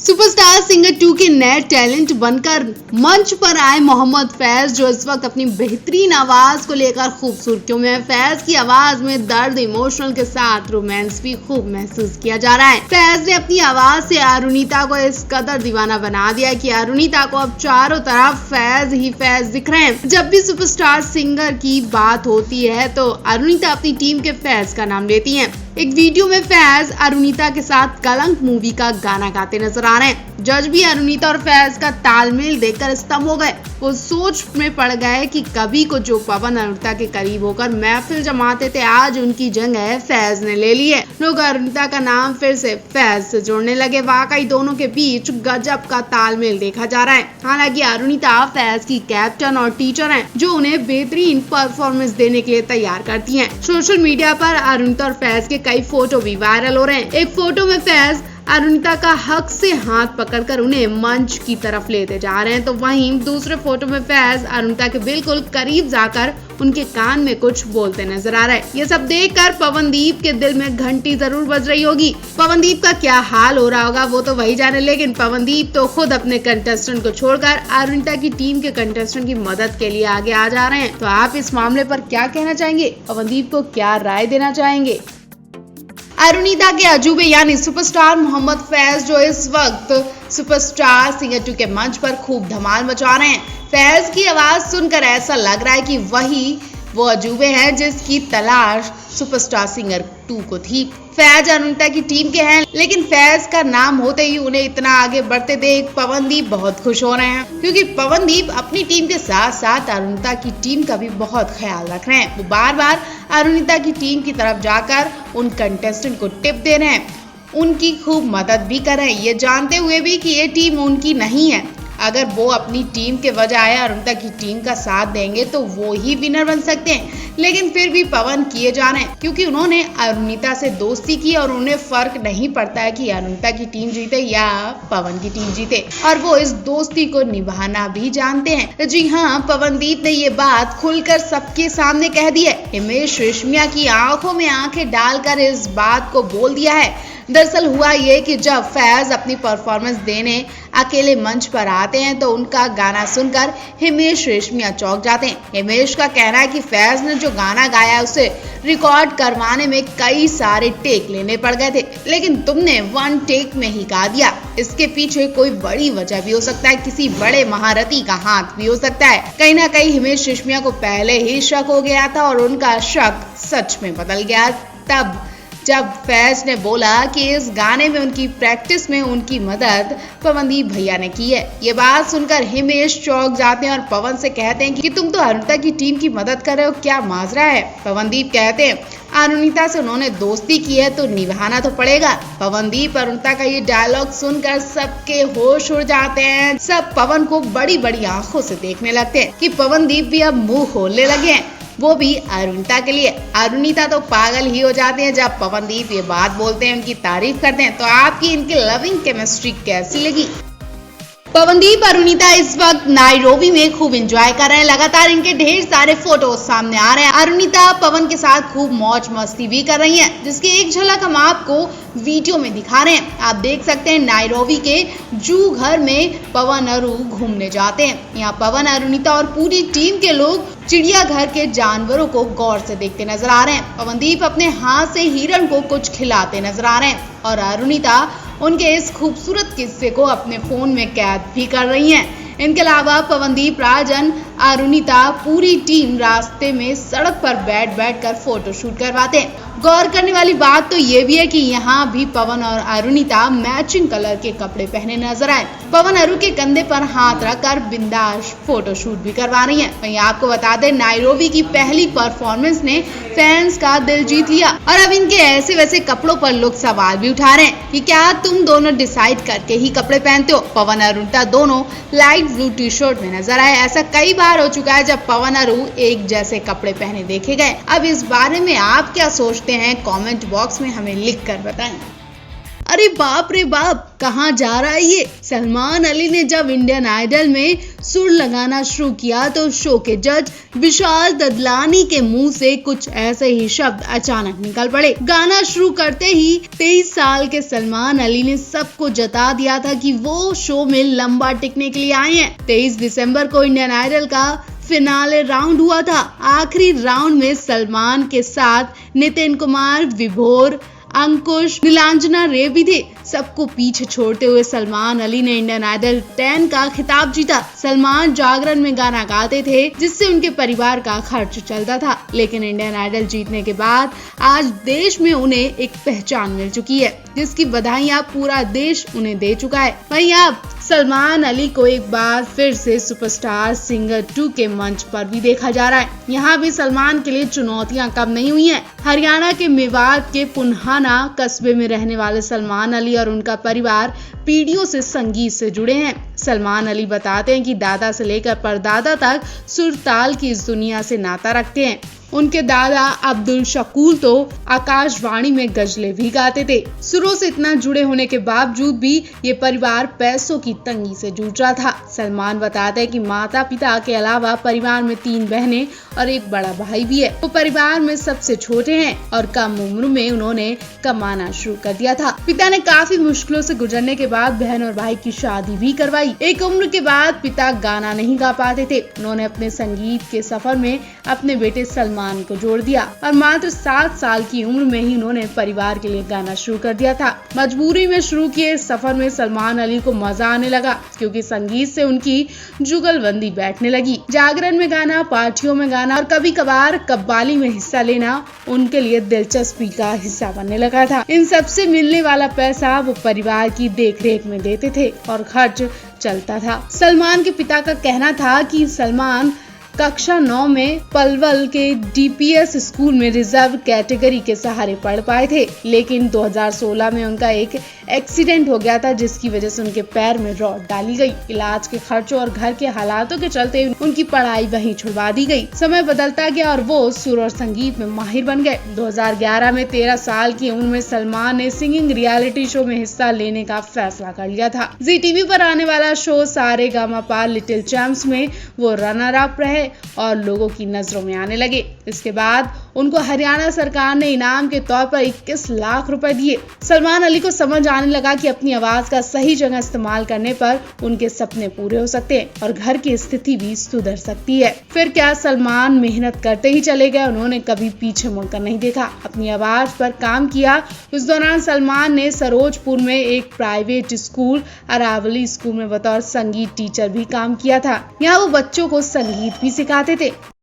Superstar singer 2 के नए talent बनकर मंच पर आए मोहम्मद फैज, जो इस वक्त अपनी बेहतरीन आवाज को लेकर खूब सुर्खियों में है। फैज की आवाज में दर्द, इमोशनल के साथ रोमांस भी खूब महसूस किया जा रहा है। फैज ने अपनी आवाज से अरुणिता को इस कदर दीवाना बना दिया कि अरुणिता को अब चारों तरफ फैज ही फैज दिख रहे हैं। जब भी सुपरस्टार सिंगर की बात होती है तो अरुणिता अपनी टीम के फैज का नाम लेती है। एक वीडियो में फैज अरुणिता के साथ कलंक मूवी का गाना गाते नजर आ रहे हैं। जज भी अरुणिता और फैज का तालमेल देखकर स्तंभ हो गए। वो सोच में पड़ गए कि कभी को जो पवन अरुणिता के करीब होकर महफिल जमाते थे, आज उनकी जगह फैज ने ले ली है। लोग अरुणिता का नाम फिर से फैज से जोड़ने लगे। वाकई दोनों के बीच गजब का तालमेल देखा जा रहा है। हालांकि अरुणिता फैज की कैप्टन और टीचर हैं, जो उन्हें बेहतरीन परफॉर्मेंस देने के लिए तैयार करती हैं। सोशल मीडिया पर अरुणिता और फैज के कई फोटो भी वायरल हो रहे हैं। एक फोटो में फैज अरुणिता का हक से हाथ पकड़कर उन्हें मंच की तरफ लेते जा रहे हैं, तो वहीं दूसरे फोटो में फैज अरुणिता के बिल्कुल करीब जाकर उनके कान में कुछ बोलते नजर आ रहे हैं। ये सब देखकर पवनदीप के दिल में घंटी जरूर बज रही होगी। पवनदीप का क्या हाल हो रहा होगा वो तो वही जाने, लेकिन पवनदीप तो खुद अपने कंटेस्टेंट को छोड़कर अरुणिता की टीम के कंटेस्टेंट की मदद के लिए आगे आ जा रहे हैं। तो आप इस मामले पर क्या कहना चाहेंगे? पवनदीप को क्या राय देना चाहेंगे? अरुणिता के अजूबे यानी सुपरस्टार मोहम्मद फैज, जो इस वक्त सुपरस्टार सिंगर 2 के मंच पर खूब धमाल मचा रहे हैं। फैज की आवाज सुनकर ऐसा लग रहा है कि वही वो अजूबे हैं जिसकी तलाश सुपरस्टार सिंगर 2 को थी। फैज अरुणिता की टीम के हैं, लेकिन फैज का नाम होते ही उन्हें इतना आगे बढ़ते देख पवनदीप बहुत खुश हो रहे हैं, क्योंकि पवनदीप अपनी टीम के साथ साथ अरुणिता की टीम का भी बहुत ख्याल रख रहे हैं। वो बार बार अरुणिता की टीम की तरफ जाकर उन कंटेस्टेंट को टिप दे रहे हैं, उनकी खूब मदद भी कर रहे हैं, ये जानते हुए भी कि ये टीम उनकी नहीं है। अगर वो अपनी टीम के बजाय अरुणिता की टीम का साथ देंगे तो वो ही विनर बन सकते हैं। लेकिन फिर भी पवन किए जा रहे हैं, क्योंकि उन्होंने अरुणिता से दोस्ती की और उन्हें फर्क नहीं पड़ता है कि अरुणिता की टीम जीते या पवन की टीम जीते, और वो इस दोस्ती को निभाना भी जानते हैं। जी हाँ, पवनदीप ने ये बात खुलकर सबके सामने कह दी है। हिमेश रेशमिया की आंखों में आंखें डालकर इस बात को बोल दिया है। दरअसल हुआ ये कि जब फैज अपनी परफॉर्मेंस देने अकेले मंच पर आते हैं तो उनका गाना सुनकर हिमेश रेशमिया चौंक जाते हैं। हिमेश का कहना है कि फैज ने जो गाना गाया उसे रिकॉर्ड करवाने में कई सारे टेक लेने पड़ गए थे, लेकिन तुमने 1 टेक में ही गा दिया। इसके पीछे कोई बड़ी वजह भी हो सकता है, किसी बड़े महारथी का हाथ भी हो सकता है। कहीं ना कहीं हिमेश रेशमिया को पहले ही शक हो गया था और उनका शक सच में बदल गया तब जब फैज ने बोला कि इस गाने में उनकी प्रैक्टिस में उनकी मदद पवनदीप भैया ने की है। ये बात सुनकर हिमेश चौंक जाते हैं और पवन से कहते हैं कि तुम तो अरुणिता की टीम की मदद कर रहे हो, क्या माजरा है? पवनदीप कहते हैं अरुणिता से उन्होंने दोस्ती की है तो निभाना तो पड़ेगा। पवनदीप अरुणिता का ये डायलॉग सुनकर सबके होश उड़ जाते हैं। सब पवन को बड़ी बड़ी आंखों से देखने लगते हैं कि पवनदीप भी अब मुंह खोलने लगे हैं, वो भी अरुणिता के लिए। अरुणिता तो पागल ही हो जाते हैं जब पवनदीप ये बात बोलते हैं, उनकी तारीफ करते हैं। तो आपकी इनकी लविंग केमिस्ट्री कैसी लगी? पवनदीप अरुणिता इस वक्त नाइरोबी में खूब एंजॉय कर रहे हैं। लगातार इनके ढेर सारे फोटो सामने आ रहे हैं। अरुणिता पवन के साथ खूब मौज मस्ती भी कर रही हैं, जिसकी एक झलक हम आपको वीडियो में दिखा रहे हैं। आप देख सकते हैं नाइरोबी के जू घर में पवन अरु घूमने जाते हैं। यहाँ पवन, अरुणिता और पूरी टीम के लोग चिड़ियाघर के जानवरों को गौर से देखते नजर आ रहे हैं। पवनदीप अपने हाथ से हिरण को कुछ खिलाते नजर आ रहे हैं और अरुणिता उनके इस खूबसूरत किस्से को अपने फोन में कैद भी कर रही हैं। इनके अलावा पवनदीप, राजन, अरुणिता, पूरी टीम रास्ते में सड़क पर बैठ कर फोटो शूट करवाते हैं। गौर करने वाली बात तो ये भी है कि यहाँ भी पवन और अरुणिता मैचिंग कलर के कपड़े पहने नजर आए। पवन अरु के कंधे पर हाथ रखकर बिंदास फोटो शूट भी करवा रही हैं। वहीं आपको बता दें, नाइरोबी की पहली परफॉर्मेंस ने फैंस का दिल जीत लिया और अब इनके ऐसे वैसे कपड़ों पर लोग सवाल भी उठा रहे हैं कि क्या तुम दोनों डिसाइड करके ही कपड़े पहनते हो? पवन अरुणिता दोनों लाइट ब्लू टी शर्ट में नजर आए। ऐसा कई बार हो चुका है जब पवन अरु एक जैसे कपड़े पहने देखे गए। अब इस बारे में आप क्या सोचते हैं? कमेंट बॉक्स में हमें लिख कर बताएं। अरे बाप रे बाप, कहाँ जा रहा है ये। सलमान अली ने जब इंडियन आइडल में सुर लगाना शुरू किया तो शो के जज विशाल ददलानी के मुंह से कुछ ऐसे ही शब्द अचानक निकल पड़े। गाना शुरू करते ही 23 साल के सलमान अली ने सबको जता दिया था कि वो शो में लंबा टिकने के लिए आए हैं। 23 दिसंबर को इंडियन आइडल का फिनाले राउंड हुआ था। आखिरी राउंड में सलमान के साथ नितिन कुमार, विभोर, अंकुश, नीलांजना रे भी थे। सबको पीछे छोड़ते हुए सलमान अली ने इंडियन आइडल 10 का खिताब जीता। सलमान जागरण में गाना गाते थे जिससे उनके परिवार का खर्च चलता था, लेकिन इंडियन आइडल जीतने के बाद आज देश में उन्हें एक पहचान मिल चुकी है जिसकी बधाइयां पूरा देश उन्हें दे चुका है। वहीं अब सलमान अली को एक बार फिर से सुपरस्टार सिंगर 2 के मंच पर भी देखा जा रहा है। यहाँ भी सलमान के लिए चुनौतियां कम नहीं हुई हैं। हरियाणा के मेवात के पुन्हाना कस्बे में रहने वाले सलमान अली और उनका परिवार पीढ़ियों से संगीत से जुड़े हैं। सलमान अली बताते हैं कि दादा से लेकर परदादा तक सुर ताल की इस दुनिया से नाता रखते हैं। उनके दादा अब्दुल शकूर तो आकाशवाणी में गजलें भी गाते थे। सुरों से इतना जुड़े होने के बावजूद भी ये परिवार पैसों की तंगी से जूझ रहा था। सलमान बताते हैं कि माता पिता के अलावा परिवार में 3 बहनें और एक बड़ा भाई भी है। वो परिवार में सबसे छोटे हैं और कम उम्र में उन्होंने कमाना शुरू कर दिया था। पिता ने काफी मुश्किलों से गुजरने के बाद बहन और भाई की शादी भी करवाई। एक उम्र के बाद पिता गाना नहीं गा पाते थे। उन्होंने अपने संगीत के सफर में अपने बेटे सलमान को जोड़ दिया और मात्र 7 साल की उम्र में ही उन्होंने परिवार के लिए गाना शुरू कर दिया था। मजबूरी में शुरू किए इस सफर में सलमान अली को मजा आने लगा क्योंकि संगीत से उनकी जुगलबंदी बैठने लगी। जागरण में गाना, पार्टियों में गाना और कभी कभार कव्वाली में हिस्सा लेना उनके लिए दिलचस्पी का हिस्सा बनने लगा था। इन सब से मिलने वाला पैसा वो परिवार की देखरेख में देते थे और खर्च चलता था। सलमान के पिता का कहना था कि सलमान कक्षा 9 में पलवल के DPS स्कूल में रिजर्व कैटेगरी के सहारे पढ़ पाए थे, लेकिन 2016 में उनका एक एक्सीडेंट हो गया था जिसकी वजह से उनके पैर में रॉड डाली गई। इलाज के खर्चों और घर के हालातों के चलते उनकी पढ़ाई वहीं छुड़वा दी गई। समय बदलता गया और वो सुर और संगीत में माहिर बन गए। 2011 में 13 साल की उम्र में सलमान ने सिंगिंग रियलिटी शो में हिस्सा लेने का फैसला कर लिया था। जी TV पर आने वाला शो सारेगामापा लिटिल चैंप्स में वो रनर अप रहे और लोगों की नजरों में आने लगे। इसके बाद उनको हरियाणा सरकार ने इनाम के तौर पर 21 लाख रुपए दिए। सलमान अली को समझ आने लगा कि अपनी आवाज का सही जगह इस्तेमाल करने पर उनके सपने पूरे हो सकते हैं और घर की स्थिति भी सुधर सकती है। फिर क्या, सलमान मेहनत करते ही चले गए। उन्होंने कभी पीछे मुड़कर नहीं देखा, अपनी आवाज पर काम किया। उस दौरान सलमान ने सरोजपुर में एक प्राइवेट स्कूल, अरावली स्कूल में बतौर संगीत टीचर भी काम किया था। यहाँ वो बच्चों को संगीत भी सिखाते थे।